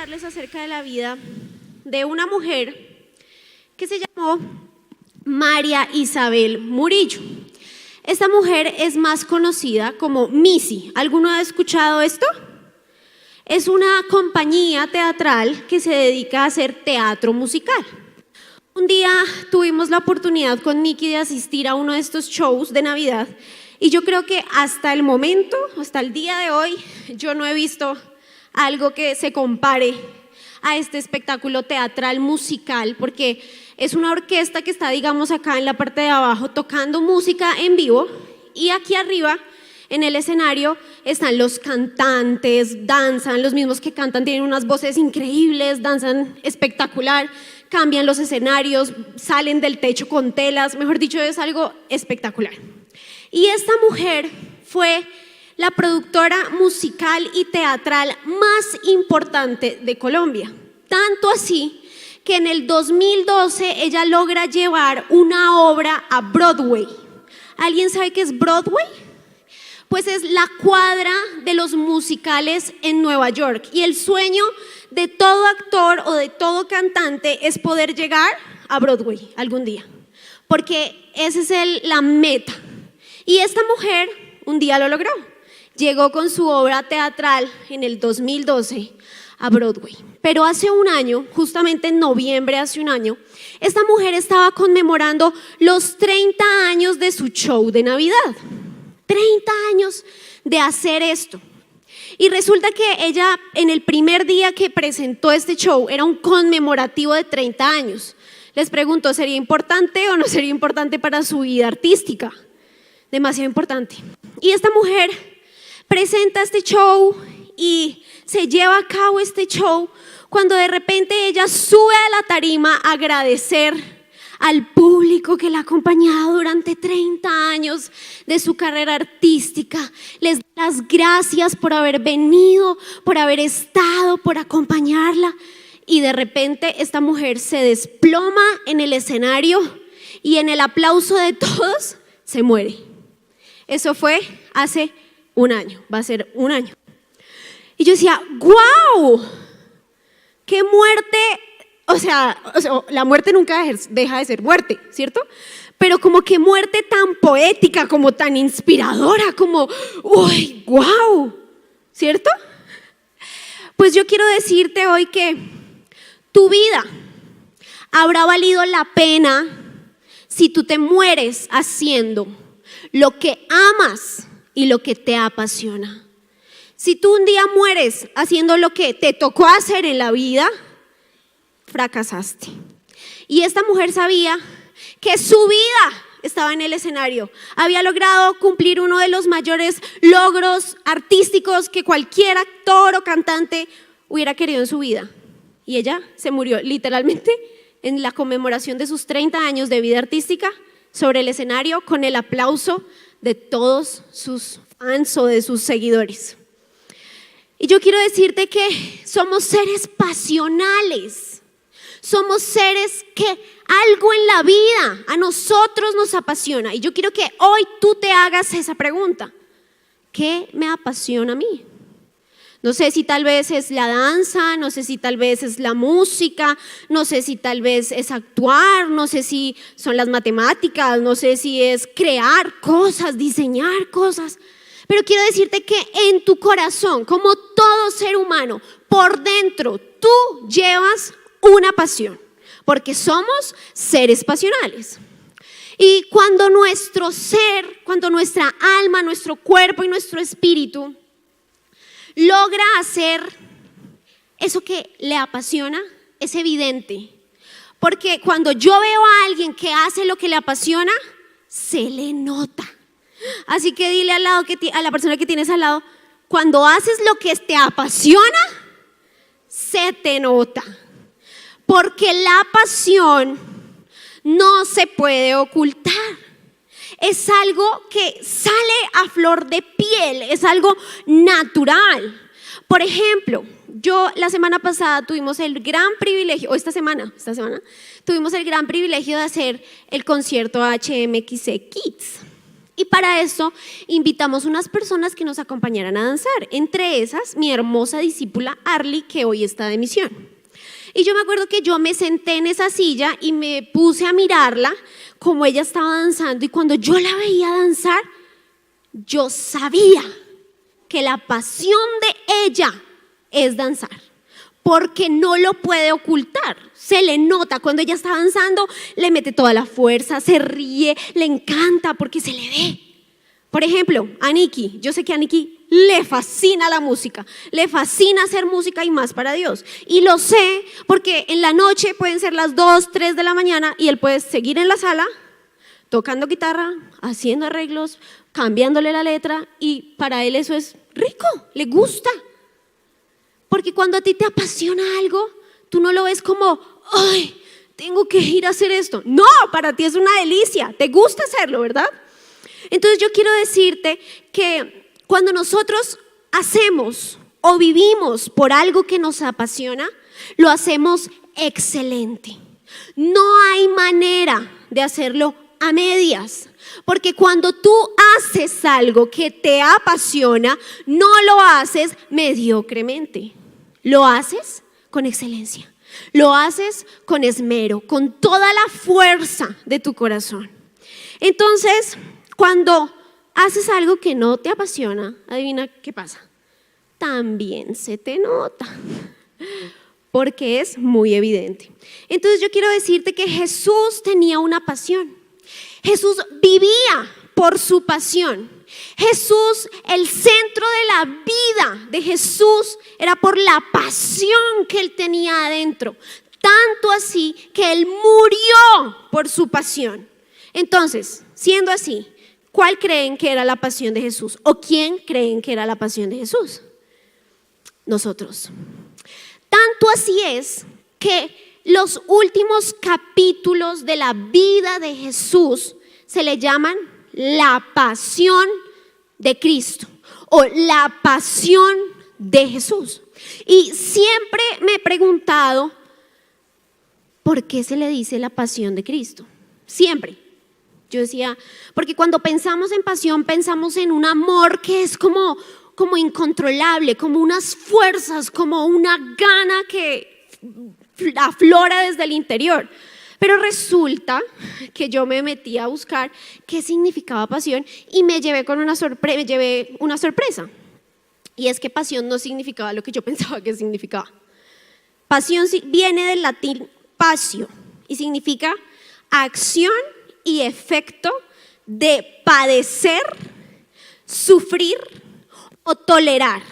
contarles acerca de la vida de una mujer que se llamó María Isabel Murillo. Esta mujer es más conocida como Missy. ¿Alguno ha escuchado esto? Es una compañía teatral que se dedica a hacer teatro musical. Un día tuvimos la oportunidad con Miki de asistir a uno de estos shows de Navidad y yo creo que hasta el momento, hasta el día de hoy, yo no he visto algo que se compare a este espectáculo teatral musical, porque es una orquesta que está, digamos, acá en la parte de abajo tocando música en vivo y aquí arriba en el escenario están los cantantes, danzan, los mismos que cantan tienen unas voces increíbles, danzan espectacular, cambian los escenarios, salen del techo con telas, mejor dicho, es algo espectacular. Y esta mujer fue la productora musical y teatral más importante de Colombia, tanto así que en el 2012 ella logra llevar una obra a Broadway. ¿Alguien sabe qué es Broadway? Pues es la cuadra de los musicales en Nueva York y el sueño de todo actor o de todo cantante es poder llegar a Broadway algún día, porque esa es la meta. Y esta mujer un día lo logró, llegó con su obra teatral en el 2012 a Broadway. Pero hace un año, justamente en noviembre hace un año, esta mujer estaba conmemorando los 30 años de su show de Navidad. 30 años de hacer esto. Y resulta que ella, en el primer día que presentó este show, era un conmemorativo de 30 años. Les pregunto, ¿sería importante o no sería importante para su vida artística? Demasiado importante. Y esta mujer presenta este show y se lleva a cabo este show cuando de repente ella sube a la tarima a agradecer al público que la ha acompañado durante 30 años de su carrera artística. Les da las gracias por haber venido, por haber estado, por acompañarla. Y de repente esta mujer se desploma en el escenario y en el aplauso de todos se muere. Eso fue hace un año, va a ser un año. Y yo decía, ¡guau! ¡Qué muerte! O sea, la muerte nunca deja de ser muerte, ¿cierto? Pero como que muerte tan poética, como tan inspiradora, como, ¡uy, guau! ¿Cierto? Pues yo quiero decirte hoy que tu vida habrá valido la pena si tú te mueres haciendo lo que amas y lo que te apasiona. Si tú un día mueres haciendo lo que te tocó hacer en la vida, fracasaste. Y esta mujer sabía que su vida estaba en el escenario. Había logrado cumplir uno de los mayores logros artísticos que cualquier actor o cantante hubiera querido en su vida. Y ella se murió literalmente en la conmemoración de sus 30 años de vida artística sobre el escenario con el aplauso de todos sus fans o de sus seguidores. Y yo quiero decirte que somos seres pasionales, somos seres que algo en la vida a nosotros nos apasiona. Y yo quiero que hoy tú te hagas esa pregunta: ¿qué me apasiona a mí? No sé si tal vez es la danza, no sé si tal vez es la música, no sé si tal vez es actuar, no sé si son las matemáticas, no sé si es crear cosas, diseñar cosas. Pero quiero decirte que en tu corazón, como todo ser humano, por dentro tú llevas una pasión, porque somos seres pasionales. Y cuando nuestro ser, cuando nuestra alma, nuestro cuerpo y nuestro espíritu logra hacer eso que le apasiona, es evidente. Porque cuando yo veo a alguien que hace lo que le apasiona, se le nota. Así que dile al lado a la persona que tienes al lado: cuando haces lo que te apasiona, se te nota. Porque la pasión no se puede ocultar. Es algo que sale a flor de piel, es algo natural. Por ejemplo, yo la semana pasada tuvimos el gran privilegio, o esta semana, tuvimos el gran privilegio de hacer el concierto HMXC Kids. Y para esto invitamos unas personas que nos acompañaran a danzar. Entre esas, mi hermosa discípula Arly, que hoy está de misión. Y yo me acuerdo que yo me senté en esa silla y me puse a mirarla como ella estaba danzando. Y cuando yo la veía danzar, yo sabía que la pasión de ella es danzar, porque no lo puede ocultar. Se le nota cuando ella está danzando, le mete toda la fuerza, se ríe, le encanta porque se le ve. Por ejemplo, a Nikki, yo sé que a Nikki le fascina la música, le fascina hacer música y más para Dios. Y lo sé porque en la noche pueden ser las 2, 3 de la mañana y él puede seguir en la sala tocando guitarra, haciendo arreglos, cambiándole la letra, y para él eso es rico, le gusta. Porque cuando a ti te apasiona algo, tú no lo ves como, ay, tengo que ir a hacer esto. No, para ti es una delicia, te gusta hacerlo, ¿verdad? Entonces yo quiero decirte que cuando nosotros hacemos o vivimos por algo que nos apasiona, lo hacemos excelente. No hay manera de hacerlo a medias, porque cuando tú haces algo que te apasiona, no lo haces mediocremente, lo haces con excelencia, lo haces con esmero, con toda la fuerza de tu corazón. Entonces, cuando haces algo que no te apasiona, adivina qué pasa, también se te nota, porque es muy evidente. Entonces yo quiero decirte que Jesús tenía una pasión. Jesús vivía por su pasión. Jesús, el centro de la vida de Jesús era por la pasión que él tenía adentro. Tanto así que él murió por su pasión. Entonces, siendo así, ¿cuál creen que era la pasión de Jesús? ¿O quién creen que era la pasión de Jesús? Nosotros. Tanto así es que los últimos capítulos de la vida de Jesús se le llaman la pasión de Cristo o la pasión de Jesús. Y siempre me he preguntado, ¿por qué se le dice la pasión de Cristo? Siempre. Yo decía, porque cuando pensamos en pasión pensamos en un amor que es como incontrolable, como unas fuerzas, como una gana que aflora desde el interior. Pero resulta que yo me metí a buscar qué significaba pasión y me llevé una sorpresa. Y es que pasión no significaba lo que yo pensaba que significaba. Pasión viene del latín passio y significa acción y efecto de padecer, sufrir o tolerar.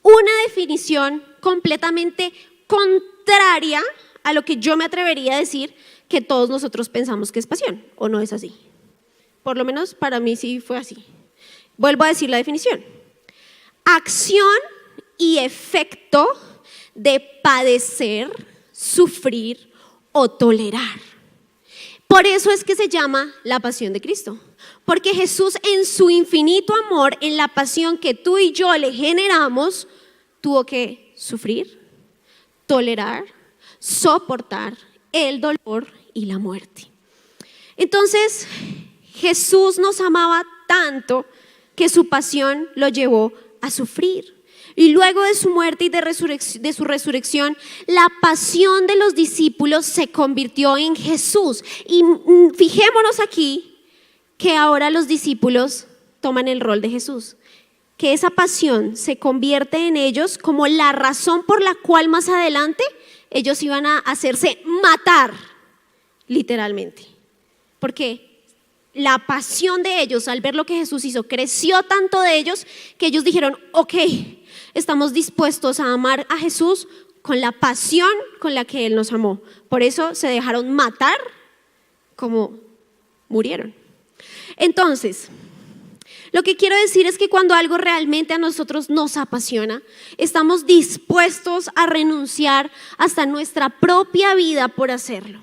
Una definición completamente contraria a lo que yo me atrevería a decir que todos nosotros pensamos que es pasión, ¿o no es así? Por lo menos para mí sí fue así. Vuelvo a decir la definición: acción y efecto de padecer, sufrir o tolerar. Por eso es que se llama la pasión de Cristo, porque Jesús, en su infinito amor, en la pasión que tú y yo le generamos, tuvo que sufrir, tolerar, soportar el dolor y la muerte. Entonces, Jesús nos amaba tanto que su pasión lo llevó a sufrir. Y luego de su muerte y de su resurrección, la pasión de los discípulos se convirtió en Jesús. Y fijémonos aquí que ahora los discípulos toman el rol de Jesús, que esa pasión se convierte en ellos como la razón por la cual más adelante ellos iban a hacerse matar, literalmente. Porque la pasión de ellos al ver lo que Jesús hizo creció tanto de ellos que ellos dijeron, ok, estamos dispuestos a amar a Jesús con la pasión con la que Él nos amó. Por eso se dejaron matar como murieron. Entonces, lo que quiero decir es que cuando algo realmente a nosotros nos apasiona, estamos dispuestos a renunciar hasta nuestra propia vida por hacerlo.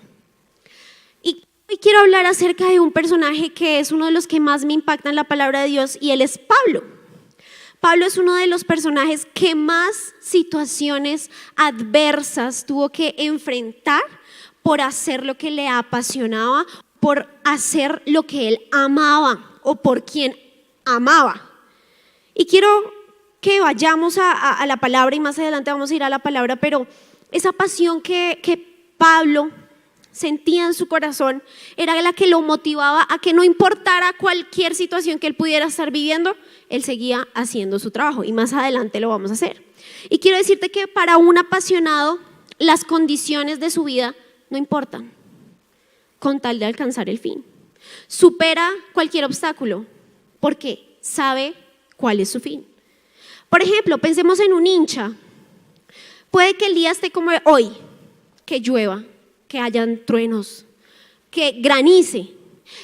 Y hoy quiero hablar acerca de un personaje que es uno de los que más me impacta en la palabra de Dios, y él es Pablo. Pablo es uno de los personajes que más situaciones adversas tuvo que enfrentar por hacer lo que le apasionaba, por hacer lo que él amaba. o por quien amaba. Y quiero que vayamos a la palabra, y más adelante vamos a ir a la palabra, pero esa pasión que Pablo sentía en su corazón era la que lo motivaba a que no importara cualquier situación que él pudiera estar viviendo, él seguía haciendo su trabajo, y más adelante lo vamos a hacer. Y quiero decirte que para un apasionado las condiciones de su vida no importan, con tal de alcanzar el fin. Supera cualquier obstáculo porque sabe cuál es su fin. Por ejemplo, pensemos en un hincha. Puede que el día esté como hoy, que llueva, que hayan truenos, que granice,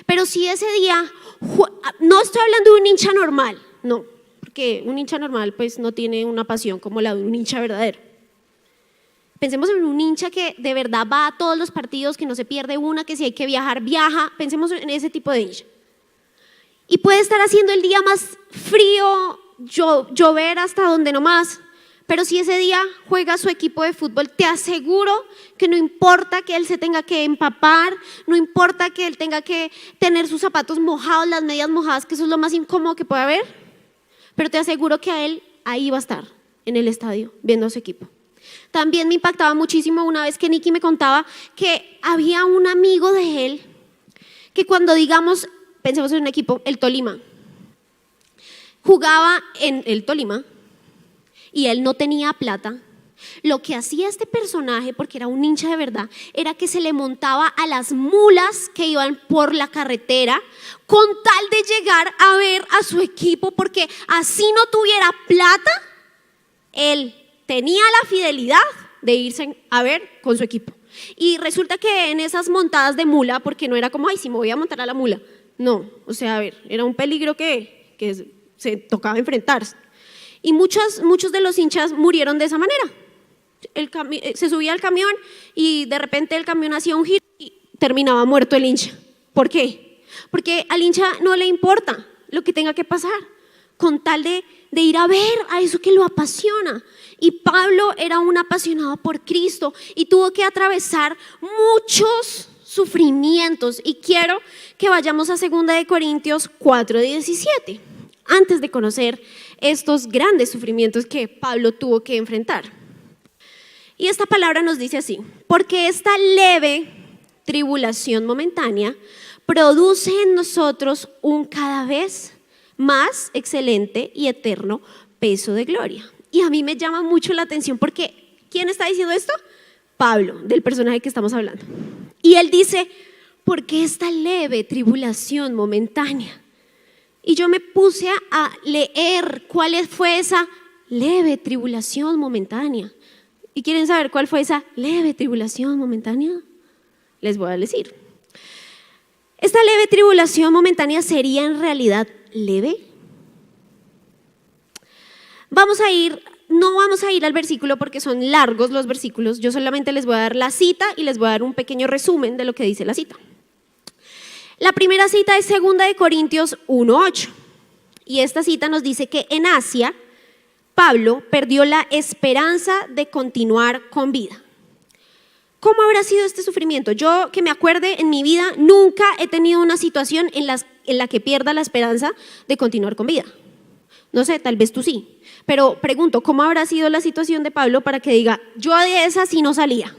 pero si ese día, no estoy hablando de un hincha normal, no, porque un hincha normal pues no tiene una pasión como la de un hincha verdadero. Pensemos en un hincha que de verdad va a todos los partidos, que no se pierde una, que si hay que viajar, viaja. Pensemos en ese tipo de hincha. Y puede estar haciendo el día más frío, llover hasta donde no más, pero si ese día juega su equipo de fútbol, te aseguro que no importa que él se tenga que empapar, no importa que él tenga que tener sus zapatos mojados, las medias mojadas, que eso es lo más incómodo que puede haber, pero te aseguro que a él ahí va a estar, en el estadio, viendo a su equipo. También me impactaba muchísimo una vez que Nicky me contaba que había un amigo de él que cuando, digamos, pensemos en un equipo, el Tolima, jugaba en el Tolima y él no tenía plata, lo que hacía este personaje, porque era un hincha de verdad, era que se le montaba a las mulas que iban por la carretera con tal de llegar a ver a su equipo, porque así no tuviera plata, él tenía la fidelidad de irse a ver con su equipo. Y resulta que en esas montadas de mula, porque no era como, ay, si me voy a montar a la mula, no, o sea, a ver, era un peligro que se tocaba enfrentarse. Y muchos de los hinchas murieron de esa manera. Se subía al camión y de repente el camión hacía un giro y terminaba muerto el hincha. ¿Por qué? Porque al hincha no le importa lo que tenga que pasar, con tal de ir a ver a eso que lo apasiona. Y Pablo era un apasionado por Cristo y tuvo que atravesar muchos sufrimientos. Y quiero que vayamos a 2 Corintios 4:17, antes de conocer estos grandes sufrimientos que Pablo tuvo que enfrentar. Y esta palabra nos dice así: porque esta leve tribulación momentánea produce en nosotros un cada vez más excelente y eterno peso de gloria. Y a mí me llama mucho la atención porque ¿quién está diciendo esto? Pablo, del personaje que estamos hablando. Y él dice, porque esta leve tribulación momentánea. Y yo me puse a leer cuál fue esa leve tribulación momentánea. ¿Y quieren saber cuál fue esa leve tribulación momentánea? Les voy a decir. Esta leve tribulación momentánea sería en realidad leve. No vamos a ir al versículo porque son largos los versículos. Yo solamente les voy a dar la cita y les voy a dar un pequeño resumen de lo que dice la cita. La primera cita es 2 Corintios 1:8 y esta cita nos dice que en Asia Pablo perdió la esperanza de continuar con vida. ¿Cómo habrá sido este sufrimiento? Yo que me acuerde en mi vida nunca he tenido una situación en la que pierda la esperanza de continuar con vida. No sé, tal vez tú sí, pero pregunto, ¿cómo habrá sido la situación de Pablo para que diga, yo de esa sí no salía?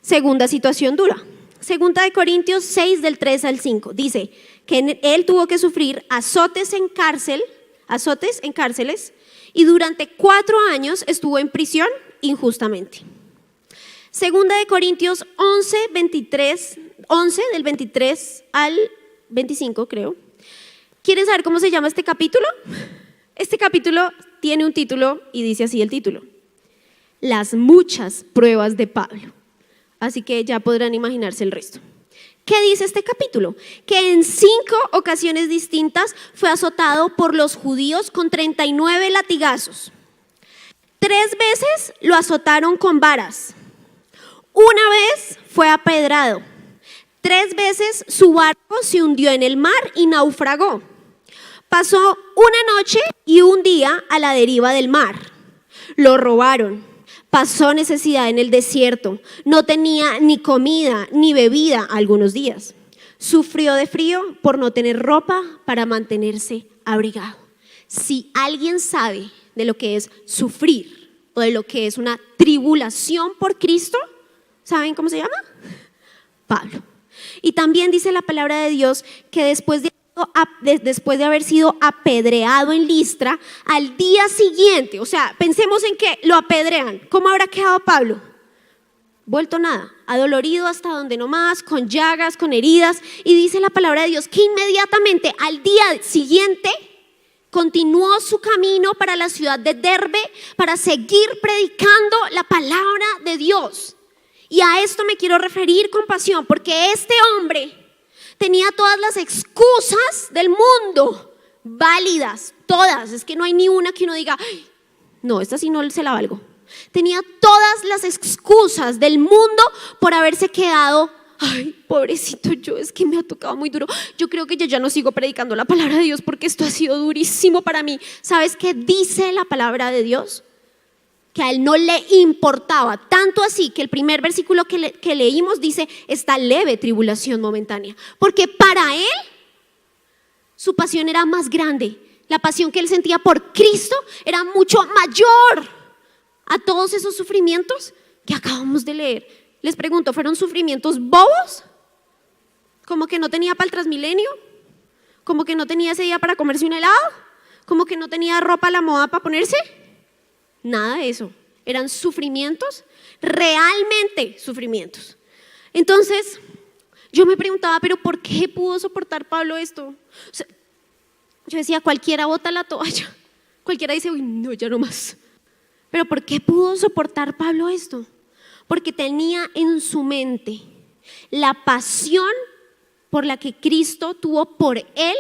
Segunda situación dura. 2 Corintios 6 del 3 al 5 dice que él tuvo que sufrir azotes en cárceles y durante 4 años estuvo en prisión injustamente. 2 Corintios 11 del 23 al 25 creo. ¿Quieren saber cómo se llama este capítulo? Este capítulo tiene un título y dice así el título: Las muchas pruebas de Pablo. Así que ya podrán imaginarse el resto. ¿Qué dice este capítulo? Que en 5 ocasiones distintas fue azotado por los judíos con 39 latigazos. 3 veces lo azotaron con varas. Una vez fue apedrado. 3 veces su barco se hundió en el mar y naufragó. Pasó una noche y un día a la deriva del mar. Lo robaron. Pasó necesidad en el desierto. No tenía ni comida ni bebida algunos días. sufrió de frío por no tener ropa para mantenerse abrigado. Si alguien sabe de lo que es sufrir o de lo que es una tribulación por Cristo, ¿saben cómo se llama? Pablo. Y también dice la palabra de Dios que después de haber sido apedreado en Listra, al día siguiente, o sea, pensemos en que lo apedrean, ¿cómo habrá quedado Pablo? Vuelto nada, adolorido hasta donde no más, con llagas, con heridas, y dice la palabra de Dios que inmediatamente al día siguiente continuó su camino para la ciudad de Derbe para seguir predicando la palabra de Dios. Y a esto me quiero referir con pasión, porque este hombre tenía todas las excusas del mundo, válidas, todas. Es que no hay ni una que uno diga, ay, no, esta sí no se la valgo. Tenía todas las excusas del mundo por haberse quedado, ay, pobrecito yo, es que me ha tocado muy duro. Yo creo que yo ya no sigo predicando la palabra de Dios porque esto ha sido durísimo para mí. ¿Sabes qué dice la palabra de Dios? Que a él no le importaba, tanto así que el primer versículo que leímos dice, esta leve tribulación momentánea, porque para él su pasión era más grande, la pasión que él sentía por Cristo era mucho mayor a todos esos sufrimientos que acabamos de leer. Les pregunto, ¿fueron sufrimientos bobos? ¿Como que no tenía para el Transmilenio? ¿Como que no tenía ese día para comerse un helado? ¿Como que no tenía ropa a la moda para ponerse? Nada de eso, eran sufrimientos, realmente sufrimientos. Entonces, yo me preguntaba, ¿pero por qué pudo soportar Pablo esto? O sea, yo decía, cualquiera bota la toalla, cualquiera dice, uy, no, ya no más. ¿Pero por qué pudo soportar Pablo esto? Porque tenía en su mente la pasión por la que Cristo tuvo por él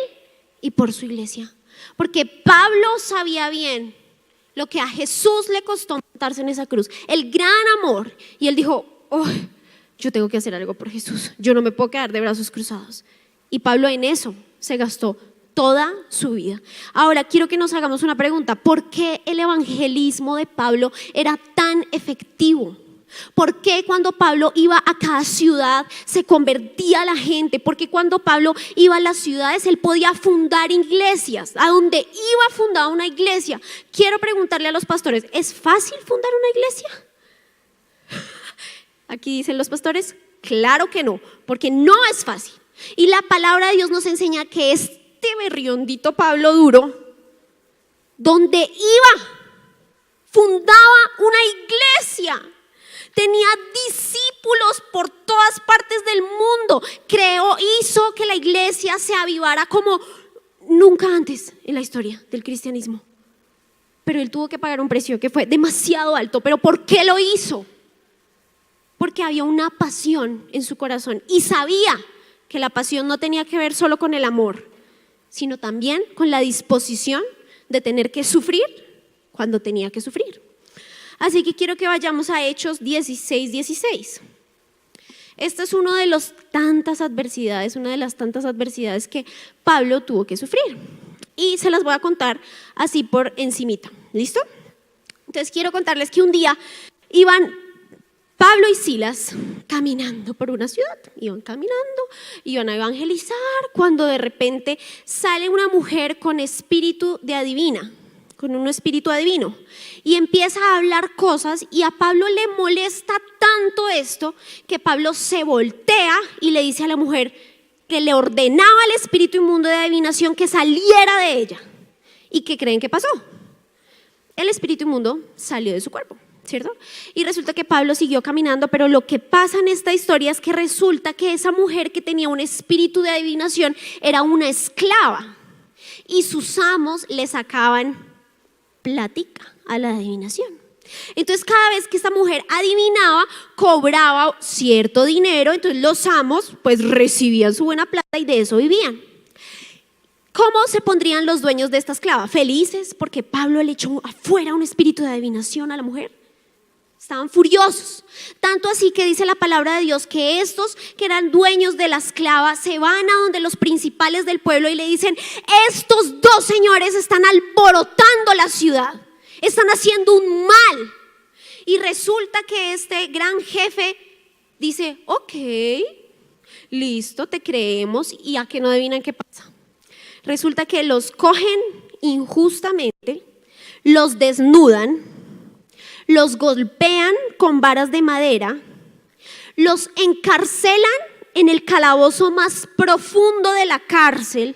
y por su iglesia. Porque Pablo sabía bien lo que a Jesús le costó montarse en esa cruz, el gran amor. Y él dijo, oh, yo tengo que hacer algo por Jesús, yo no me puedo quedar de brazos cruzados. Y Pablo en eso se gastó toda su vida. Ahora quiero que nos hagamos una pregunta, ¿por qué el evangelismo de Pablo era tan efectivo? ¿Por qué cuando Pablo iba a cada ciudad se convertía la gente? ¿Por qué cuando Pablo iba a las ciudades él podía fundar iglesias? A donde iba fundada una iglesia. Quiero preguntarle a los pastores, ¿es fácil fundar una iglesia? Aquí dicen los pastores, claro que no, porque no es fácil. Y la palabra de Dios nos enseña que este berriondito Pablo duro, donde iba, fundaba una iglesia. Tenía discípulos por todas partes del mundo. Hizo que la iglesia se avivara como nunca antes en la historia del cristianismo. Pero él tuvo que pagar un precio que fue demasiado alto. ¿Pero por qué lo hizo? Porque había una pasión en su corazón y sabía que la pasión no tenía que ver solo con el amor, sino también con la disposición de tener que sufrir cuando tenía que sufrir. Así que quiero que vayamos a Hechos 16:16. Esta es una de las tantas adversidades que Pablo tuvo que sufrir. Y se las voy a contar así por encimita. ¿Listo? Entonces quiero contarles que un día iban Pablo y Silas caminando por una ciudad. Iban caminando, iban a evangelizar, cuando de repente sale una mujer con espíritu de adivina, con un espíritu adivino, y empieza a hablar cosas, y a Pablo le molesta tanto esto que Pablo se voltea y le dice a la mujer que le ordenaba al espíritu inmundo de adivinación que saliera de ella. ¿Y qué creen que pasó? El espíritu inmundo salió de su cuerpo, ¿cierto? Y resulta que Pablo siguió caminando, pero lo que pasa en esta historia es que resulta que esa mujer que tenía un espíritu de adivinación era una esclava, y sus amos le sacaban plática a la adivinación. Entonces cada vez que esta mujer adivinaba, cobraba cierto dinero, entonces los amos pues recibían su buena plata y de eso vivían. ¿Cómo se pondrían los dueños de esta esclava? Felices porque Pablo le echó afuera un espíritu de adivinación a la mujer. Estaban furiosos, tanto así que dice la palabra de Dios que estos que eran dueños de la esclava se van a donde los principales del pueblo y le dicen: estos dos señores están alborotando la ciudad, están haciendo un mal. Y resulta que este gran jefe dice: ok, Listo, te creemos. ¿Y a qué no adivinan qué pasa? Resulta que los cogen injustamente, los desnudan, los golpean con varas de madera, los encarcelan en el calabozo más profundo de la cárcel,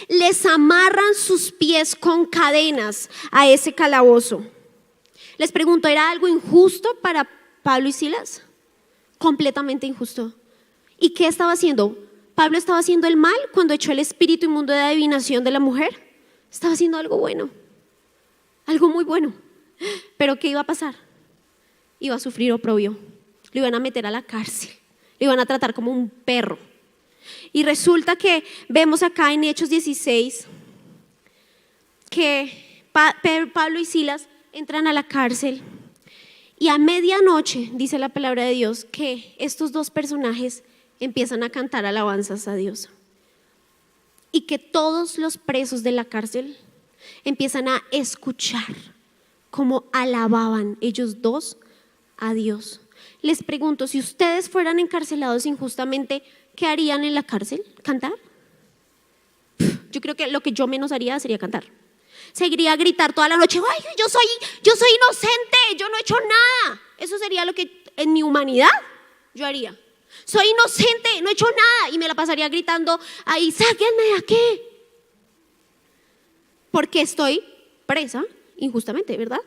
les amarran sus pies con cadenas a ese calabozo. Les pregunto, ¿era algo injusto para Pablo y Silas? Completamente injusto. ¿Y qué estaba haciendo? ¿Pablo estaba haciendo el mal cuando echó el espíritu inmundo de adivinación de la mujer? Estaba haciendo algo bueno, algo muy bueno. ¿Pero qué iba a pasar? Iba a sufrir oprobio, lo iban a meter a la cárcel, lo iban a tratar como un perro. Y resulta que vemos acá en Hechos 16 que Pablo y Silas entran a la cárcel y a medianoche dice la palabra de Dios que estos dos personajes empiezan a cantar alabanzas a Dios y que todos los presos de la cárcel empiezan a escuchar cómo alababan ellos dos a Dios. Les pregunto, si ustedes fueran encarcelados injustamente, ¿qué harían en la cárcel? ¿Cantar? Yo creo que lo que yo menos haría sería cantar. Seguiría a gritar toda la noche, ay, yo soy inocente, yo no he hecho nada. Eso sería lo que en mi humanidad yo haría. Soy inocente, no he hecho nada. Y me la pasaría gritando ahí, sáquenme de aquí. Porque estoy presa injustamente, ¿verdad?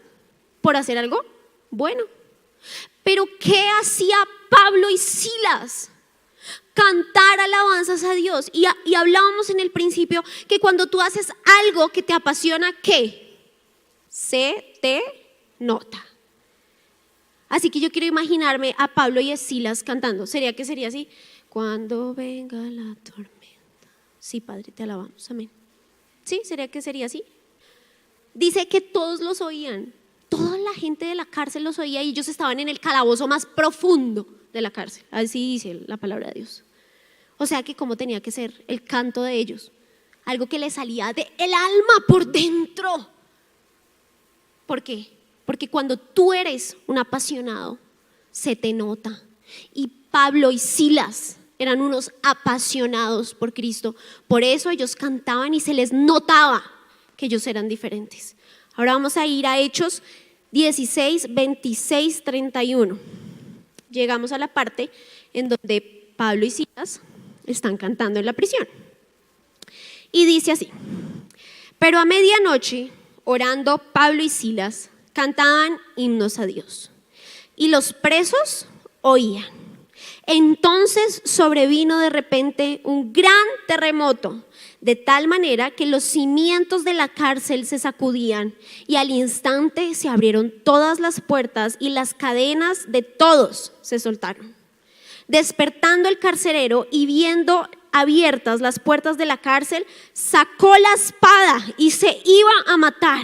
Por hacer algo bueno. Pero ¿qué hacía Pablo y Silas? Cantar alabanzas a Dios. Y hablábamos en el principio que cuando tú haces algo que te apasiona, ¿qué? Se te nota. Así que yo quiero imaginarme a Pablo y a Silas cantando. ¿Sería así? Cuando venga la tormenta. Sí, Padre, te alabamos, amén. ¿Sí? ¿Sería así? Dice que todos los oían. Toda la gente de la cárcel los oía y ellos estaban en el calabozo más profundo de la cárcel. Así dice la palabra de Dios. O sea que cómo tenía que ser el canto de ellos, algo que les salía del alma por dentro. ¿Por qué? Porque cuando tú eres un apasionado, se te nota. Y Pablo y Silas eran unos apasionados por Cristo. Por eso ellos cantaban y se les notaba que ellos eran diferentes. Ahora vamos a ir a Hechos 16, 26, 31. Llegamos a la parte en donde Pablo y Silas están cantando en la prisión. Y dice así: pero a medianoche, orando Pablo y Silas, cantaban himnos a Dios, y los presos oían. Entonces sobrevino de repente un gran terremoto, de tal manera que los cimientos de la cárcel se sacudían, y al instante se abrieron todas las puertas y las cadenas de todos se soltaron. Despertando el carcelero y viendo abiertas las puertas de la cárcel, sacó la espada y se iba a matar,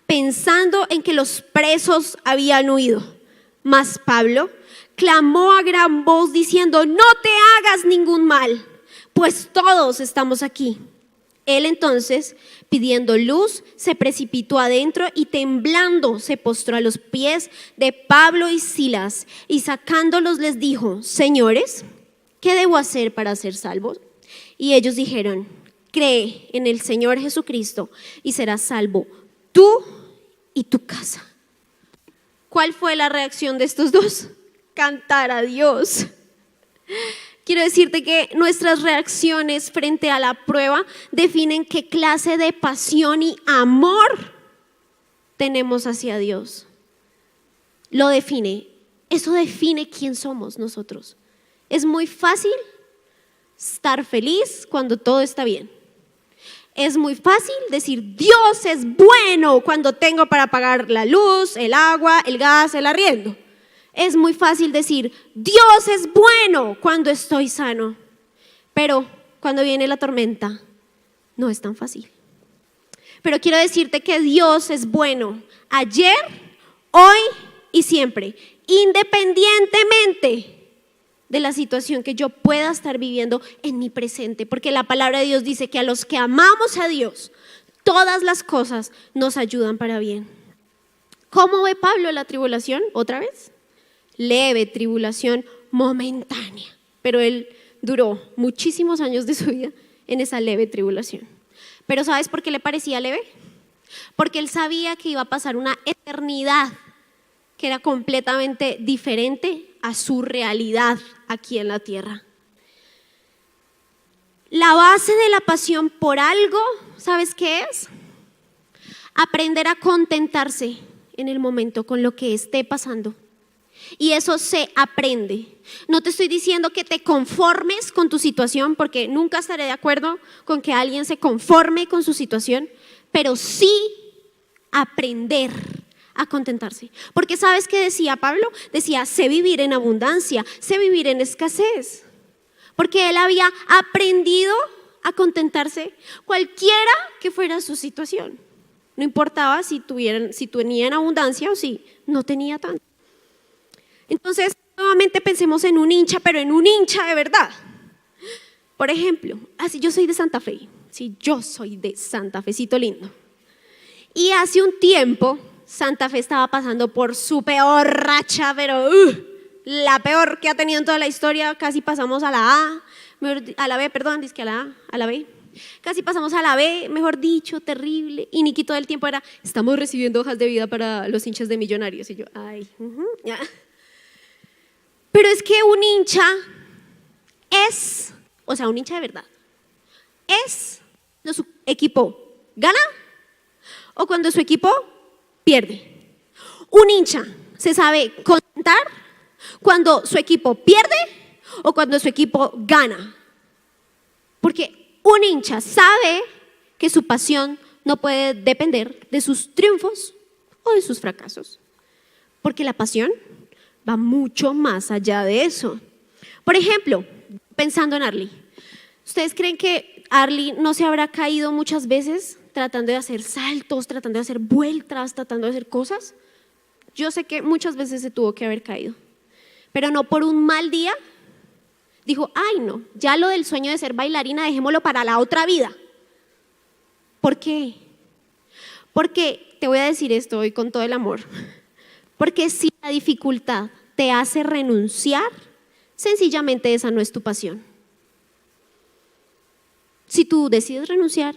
pensando en que los presos habían huido. Mas Pablo clamó a gran voz diciendo: no te hagas ningún mal, pues todos estamos aquí. Él entonces, pidiendo luz, se precipitó adentro y temblando se postró a los pies de Pablo y Silas, y sacándolos les dijo: señores, ¿qué debo hacer para ser salvo? Y ellos dijeron: cree en el Señor Jesucristo y serás salvo tú y tu casa. ¿Cuál fue la reacción de estos dos? Cantar a Dios. Quiero decirte que nuestras reacciones frente a la prueba definen qué clase de pasión y amor tenemos hacia Dios. Lo define. Eso define quién somos nosotros. Es muy fácil estar feliz cuando todo está bien. Es muy fácil decir Dios es bueno cuando tengo para pagar la luz, el agua, el gas, el arriendo. Es muy fácil decir Dios es bueno cuando estoy sano, pero cuando viene la tormenta no es tan fácil. Pero quiero decirte que Dios es bueno ayer, hoy y siempre, independientemente de la situación que yo pueda estar viviendo en mi presente, porque la palabra de Dios dice que a los que amamos a Dios, todas las cosas nos ayudan para bien. ¿Cómo ve Pablo la tribulación? ¿Otra vez? Leve tribulación momentánea, pero él duró muchísimos años de su vida en esa leve tribulación. Pero ¿sabes por qué le parecía leve? Porque él sabía que iba a pasar una eternidad que era completamente diferente a su realidad aquí en la tierra. La base de la pasión por algo, ¿sabes qué es? Aprender a contentarse en el momento con lo que esté pasando. Y eso se aprende. No te estoy diciendo que te conformes con tu situación, porque nunca estaré de acuerdo con que alguien se conforme con su situación, pero sí aprender a contentarse. Porque ¿sabes qué decía Pablo? Decía, sé vivir en abundancia, sé vivir en escasez. Porque él había aprendido a contentarse cualquiera que fuera su situación. No importaba si tenía en abundancia o si no tenía tanto. Entonces, nuevamente pensemos en un hincha, pero en un hincha de verdad. Por ejemplo, yo soy de Santa Fe. Sí, yo soy de Santa Fecito lindo. Y hace un tiempo, Santa Fe estaba pasando por su peor racha, pero la peor que ha tenido en toda la historia. Casi pasamos a la B, a la B. Casi pasamos a la B, mejor dicho, terrible. Y Niki todo el tiempo era, estamos recibiendo hojas de vida para los hinchas de Millonarios. Y yo, ya. Pero es que un hincha un hincha de verdad, es cuando su equipo gana o cuando su equipo pierde. Un hincha se sabe contentar cuando su equipo pierde o cuando su equipo gana. Porque un hincha sabe que su pasión no puede depender de sus triunfos o de sus fracasos. Porque la pasión va mucho más allá de eso. Por ejemplo, pensando en Arly, ¿ustedes creen que Arly no se habrá caído muchas veces tratando de hacer saltos, tratando de hacer vueltas, tratando de hacer cosas? Yo sé que muchas veces se tuvo que haber caído, pero no por un mal día. Dijo, ay no, ya lo del sueño de ser bailarina dejémoslo para la otra vida. ¿Por qué? Porque te voy a decir esto hoy con todo el amor. Porque si la dificultad te hace renunciar, sencillamente esa no es tu pasión. Si tú decides renunciar,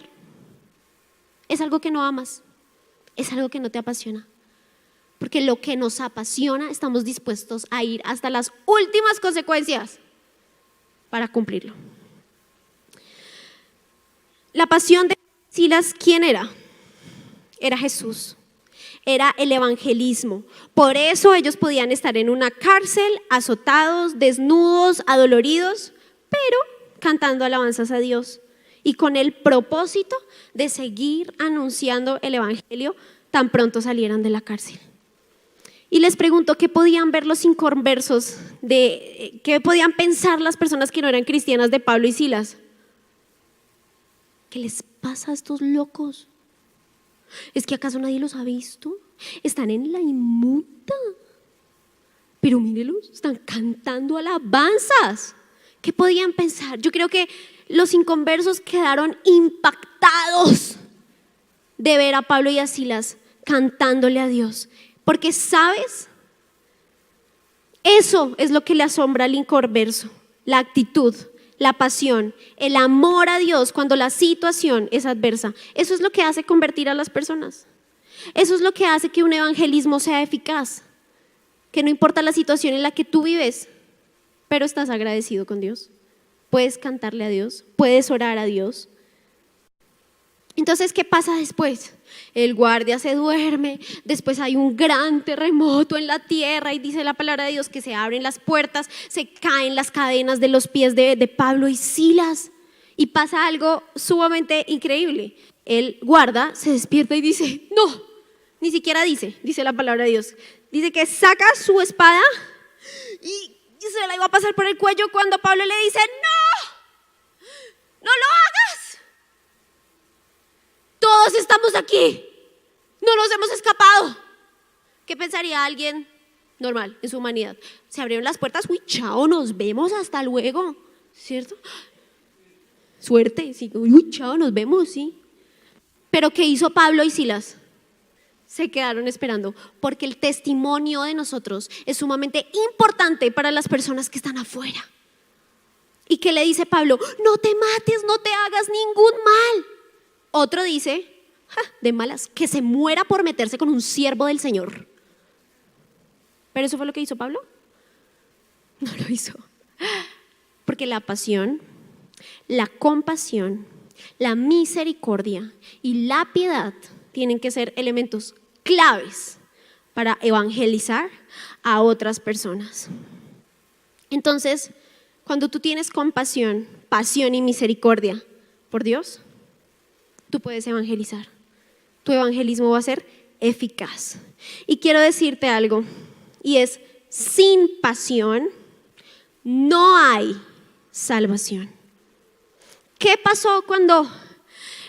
es algo que no amas, es algo que no te apasiona. Porque lo que nos apasiona, estamos dispuestos a ir hasta las últimas consecuencias para cumplirlo. La pasión de Silas, ¿quién era? Era Jesús. Era el evangelismo. Por eso ellos podían estar en una cárcel, azotados, desnudos, adoloridos, pero cantando alabanzas a Dios y con el propósito de seguir anunciando el evangelio tan pronto salieran de la cárcel. Y les pregunto, ¿qué podían ver los inconversos? ¿Qué podían pensar las personas que no eran cristianas de Pablo y Silas? ¿Qué les pasa a estos locos? ¿Es que acaso nadie los ha visto? Están en la inmunda. Pero mírelos, están cantando alabanzas. ¿Qué podían pensar? Yo creo que los inconversos quedaron impactados de ver a Pablo y a Silas cantándole a Dios. Porque, ¿sabes? Eso es lo que le asombra al inconverso, la actitud, la pasión, el amor a Dios cuando la situación es adversa. Eso es lo que hace convertir a las personas. Eso es lo que hace que un evangelismo sea eficaz. Que no importa la situación en la que tú vives, pero estás agradecido con Dios. Puedes cantarle a Dios, puedes orar a Dios. Entonces, ¿qué pasa después? El guardia se duerme, después hay un gran terremoto en la tierra y dice la palabra de Dios que se abren las puertas, se caen las cadenas de los pies de Pablo y Silas y pasa algo sumamente increíble. El guarda se despierta y dice, no, ni siquiera dice la palabra de Dios. Dice que saca su espada y se la iba a pasar por el cuello cuando Pablo le dice, no lo hagas. Todos estamos aquí, no nos hemos escapado. ¿Qué pensaría alguien normal en su humanidad? Se abrieron las puertas, uy, chao, nos vemos, hasta luego, ¿cierto? Suerte, sí, uy, chao, nos vemos, sí. Pero ¿qué hizo Pablo y Silas? Se quedaron esperando, porque el testimonio de nosotros es sumamente importante para las personas que están afuera. ¿Y qué le dice Pablo? No te mates, no te hagas ningún mal. Otro dice, de malas, que se muera por meterse con un siervo del Señor. ¿Pero eso fue lo que hizo Pablo? No lo hizo. Porque la pasión, la compasión, la misericordia y la piedad tienen que ser elementos claves para evangelizar a otras personas. Entonces, cuando tú tienes compasión, pasión y misericordia por Dios, tú puedes evangelizar. Tu evangelismo va a ser eficaz. Y quiero decirte algo, y es: sin pasión no hay salvación. ¿Qué pasó cuando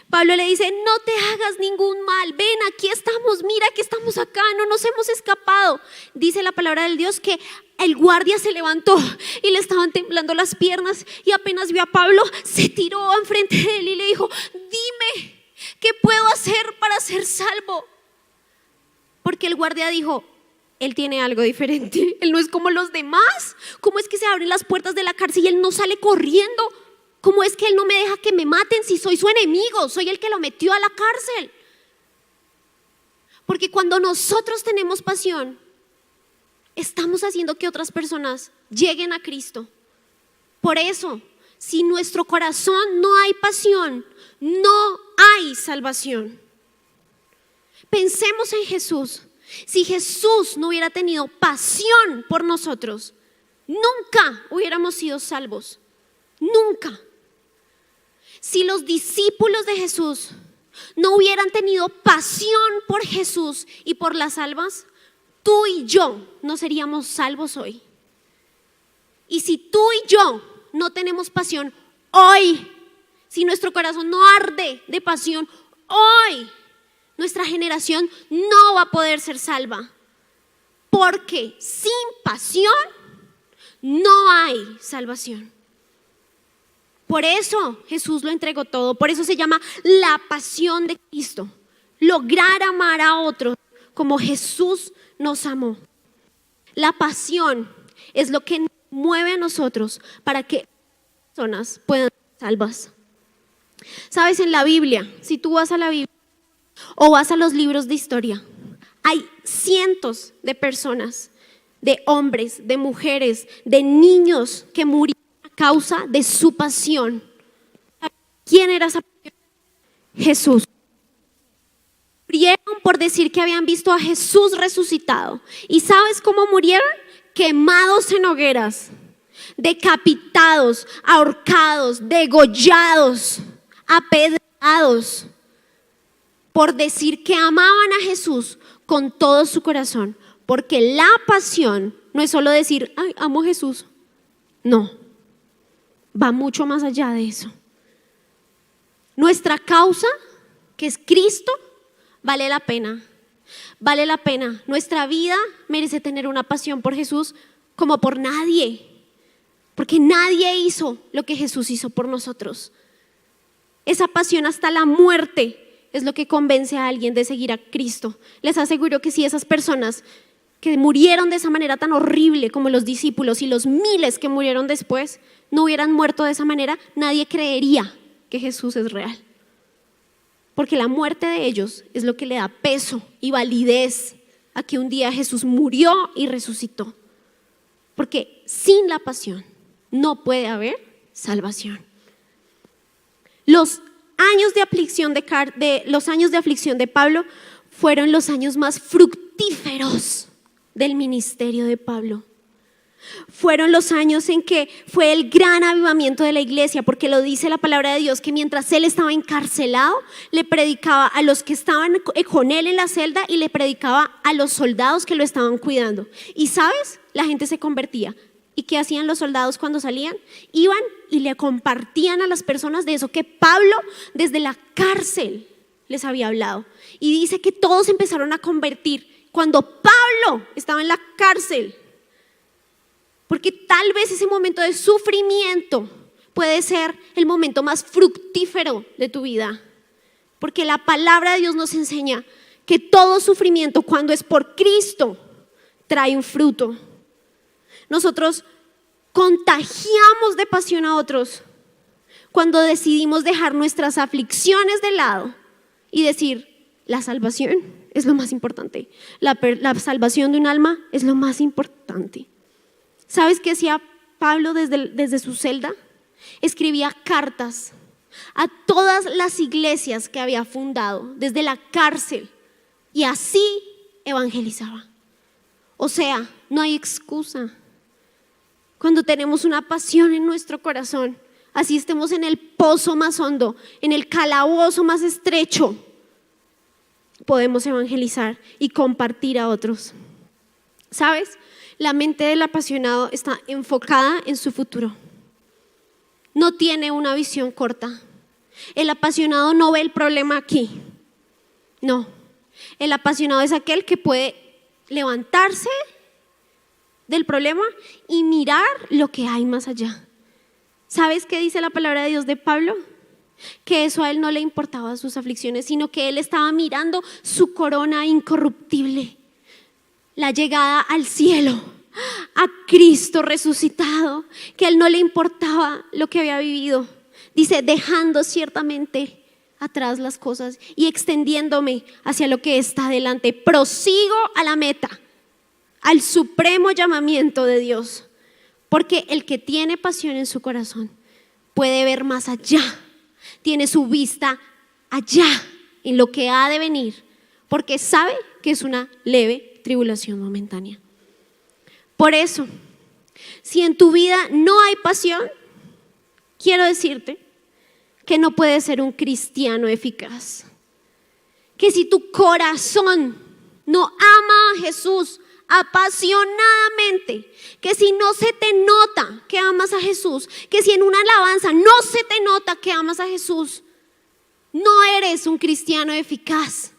Pablo le dice, no te hagas ningún mal, ven, aquí estamos, mira que estamos acá, no nos hemos escapado? Dice la palabra del Dios que el guardia se levantó y le estaban temblando las piernas, y apenas vio a Pablo, se tiró enfrente de él y le dijo, dime, ¿qué puedo hacer para ser salvo? Porque el guardia dijo, él tiene algo diferente, él no es como los demás. ¿Cómo es que se abren las puertas de la cárcel y él no sale corriendo? ¿Cómo es que él no me deja que me maten si soy su enemigo? Soy el que lo metió a la cárcel. Porque cuando nosotros tenemos pasión, estamos haciendo que otras personas lleguen a Cristo. Por eso, si en nuestro corazón no hay pasión, no hay salvación. Pensemos en Jesús. Si Jesús no hubiera tenido pasión por nosotros, nunca hubiéramos sido salvos. Nunca. Si los discípulos de Jesús no hubieran tenido pasión por Jesús y por las almas, tú y yo no seríamos salvos hoy. Y si tú y yo no tenemos pasión hoy, si nuestro corazón no arde de pasión hoy, nuestra generación no va a poder ser salva. Porque sin pasión no hay salvación. Por eso Jesús lo entregó todo. Por eso se llama la pasión de Cristo. Lograr amar a otros como Jesús nos amó. La pasión es lo que nos mueve a nosotros para que personas puedan ser salvas. Sabes, en la Biblia, si tú vas a la Biblia o vas a los libros de historia, hay cientos de personas, de hombres, de mujeres, de niños que murieron a causa de su pasión. ¿Quién era esa pasión? Jesús. Murieron por decir que habían visto a Jesús resucitado. ¿Y sabes cómo murieron? Quemados en hogueras, decapitados, ahorcados, degollados, apedreados, por decir que amaban a Jesús con todo su corazón. Porque la pasión no es solo decir, ay, amo a Jesús. No, va mucho más allá de eso. Nuestra causa, que es Cristo, vale la pena. Vale la pena. Nuestra vida merece tener una pasión por Jesús como por nadie. Porque nadie hizo lo que Jesús hizo por nosotros. Esa pasión hasta la muerte es lo que convence a alguien de seguir a Cristo. Les aseguro que si esas personas que murieron de esa manera tan horrible como los discípulos y los miles que murieron después no hubieran muerto de esa manera, nadie creería que Jesús es real. Porque la muerte de ellos es lo que le da peso y validez a que un día Jesús murió y resucitó. Porque sin la pasión no puede haber salvación. Los años de aflicción de Pablo fueron los años más fructíferos del ministerio de Pablo. Fueron los años en que fue el gran avivamiento de la iglesia, porque lo dice la palabra de Dios, que mientras él estaba encarcelado, le predicaba a los que estaban con él en la celda y le predicaba a los soldados que lo estaban cuidando. Y ¿sabes? La gente se convertía. ¿Y qué hacían los soldados cuando salían? Iban y le compartían a las personas de eso que Pablo desde la cárcel les había hablado. Y dice que todos empezaron a convertir cuando Pablo estaba en la cárcel. Porque tal vez ese momento de sufrimiento puede ser el momento más fructífero de tu vida. Porque la palabra de Dios nos enseña que todo sufrimiento, cuando es por Cristo, trae un fruto. Nosotros contagiamos de pasión a otros cuando decidimos dejar nuestras aflicciones de lado y decir, la salvación es lo más importante. La salvación de un alma es lo más importante. ¿Sabes qué hacía Pablo desde su celda? Escribía cartas a todas las iglesias que había fundado desde la cárcel y así evangelizaba. O sea, no hay excusa. Cuando tenemos una pasión en nuestro corazón, así estemos en el pozo más hondo, en el calabozo más estrecho, podemos evangelizar y compartir a otros. ¿Sabes? La mente del apasionado está enfocada en su futuro. No tiene una visión corta. El apasionado no ve el problema aquí. No. El apasionado es aquel que puede levantarse del problema y mirar lo que hay más allá. ¿Sabes qué dice la palabra de Dios de Pablo? Que eso a él no le importaba sus aflicciones, sino que él estaba mirando su corona incorruptible, la llegada al cielo, a Cristo resucitado, que a él no le importaba lo que había vivido. Dice, dejando ciertamente atrás las cosas y extendiéndome hacia lo que está delante, prosigo a la meta, al supremo llamamiento de Dios. Porque el que tiene pasión en su corazón puede ver más allá, tiene su vista allá en lo que ha de venir, porque sabe que es una leve tribulación momentánea. Por eso, si en tu vida no hay pasión, quiero decirte que no puedes ser un cristiano eficaz. Que si tu corazón no ama a Jesús apasionadamente, que si no se te nota que amas a Jesús, que si en una alabanza no se te nota que amas a Jesús, no eres un cristiano eficaz.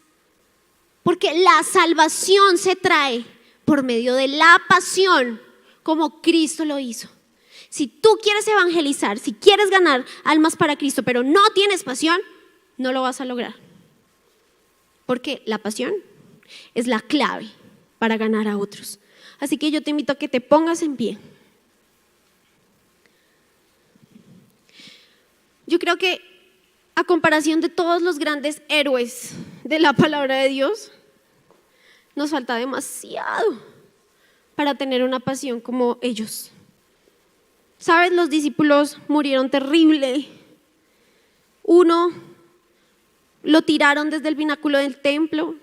Porque la salvación se trae por medio de la pasión, como Cristo lo hizo. Si tú quieres evangelizar, si quieres ganar almas para Cristo, pero no tienes pasión, no lo vas a lograr. Porque la pasión es la clave para ganar a otros. Así que yo te invito a que te pongas en pie. Yo creo que a comparación de todos los grandes héroes de la palabra de Dios, nos falta demasiado para tener una pasión como ellos. ¿Sabes? Los discípulos murieron terrible. Uno lo tiraron desde el pináculo del templo.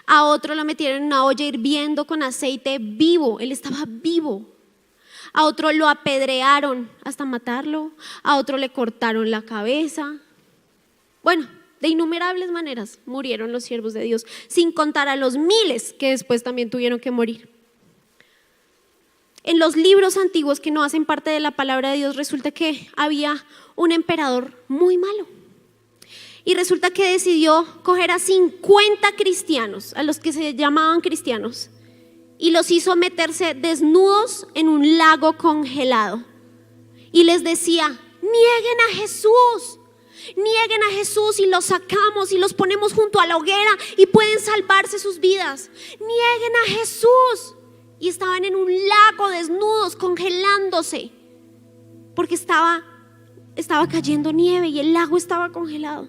A otro lo metieron en una olla hirviendo con aceite vivo. Él estaba vivo. A otro lo apedrearon hasta matarlo. A otro le cortaron la cabeza. Bueno, de innumerables maneras murieron los siervos de Dios, sin contar a los miles que después también tuvieron que morir. En los libros antiguos que no hacen parte de la palabra de Dios, resulta que había un emperador muy malo. Y resulta que decidió coger a 50 cristianos, a los que se llamaban cristianos, y los hizo meterse desnudos en un lago congelado. Y les decía, nieguen a Jesús. Nieguen a Jesús y los sacamos y los ponemos junto a la hoguera y pueden salvarse sus vidas. Nieguen a Jesús. Y estaban en un lago desnudos, congelándose, porque estaba cayendo nieve y el lago estaba congelado.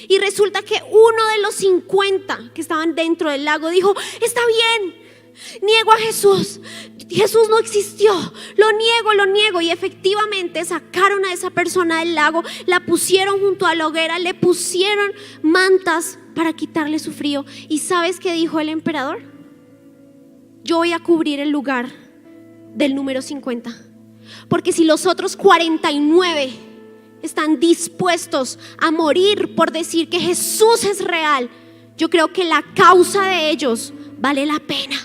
Y resulta que uno de los 50 que estaban dentro del lago dijo, está bien, niego a Jesús. Jesús no existió, lo niego. Y efectivamente sacaron a esa persona del lago, la pusieron junto a la hoguera, le pusieron mantas para quitarle su frío. ¿Y sabes qué dijo el emperador? Yo voy a cubrir el lugar del número 50, porque si los otros 49 están dispuestos a morir por decir que Jesús es real, yo creo que la causa de ellos vale la pena.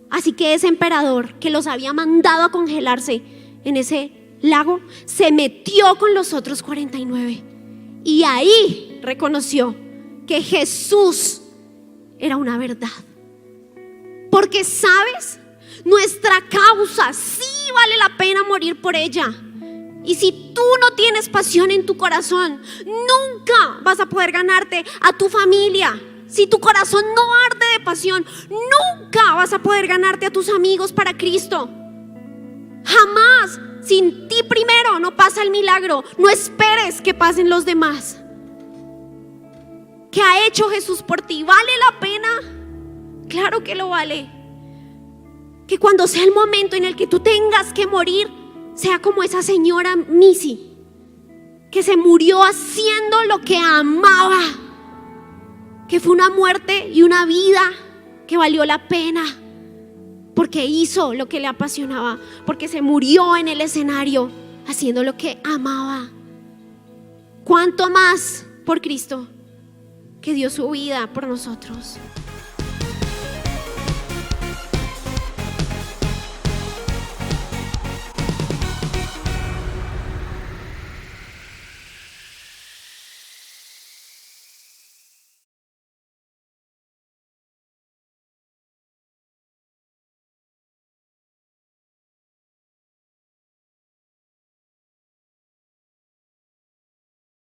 Así que ese emperador que los había mandado a congelarse en ese lago, se metió con los otros 49 y ahí reconoció que Jesús era una verdad. Porque sabes, nuestra causa sí vale la pena morir por ella. Y si tú no tienes pasión en tu corazón, nunca vas a poder ganarte a tu familia. Si tu corazón no arde de pasión, nunca vas a poder ganarte a tus amigos para Cristo. Jamás, sin ti primero no pasa el milagro. No esperes que pasen los demás. ¿Qué ha hecho Jesús por ti? ¿Vale la pena? Claro que lo vale. Que cuando sea el momento en el que tú tengas que morir, sea como esa señora Missy, que se murió haciendo lo que amaba, que fue una muerte y una vida que valió la pena, porque hizo lo que le apasionaba, porque se murió en el escenario haciendo lo que amaba. ¿Cuánto más por Cristo, que dio su vida por nosotros?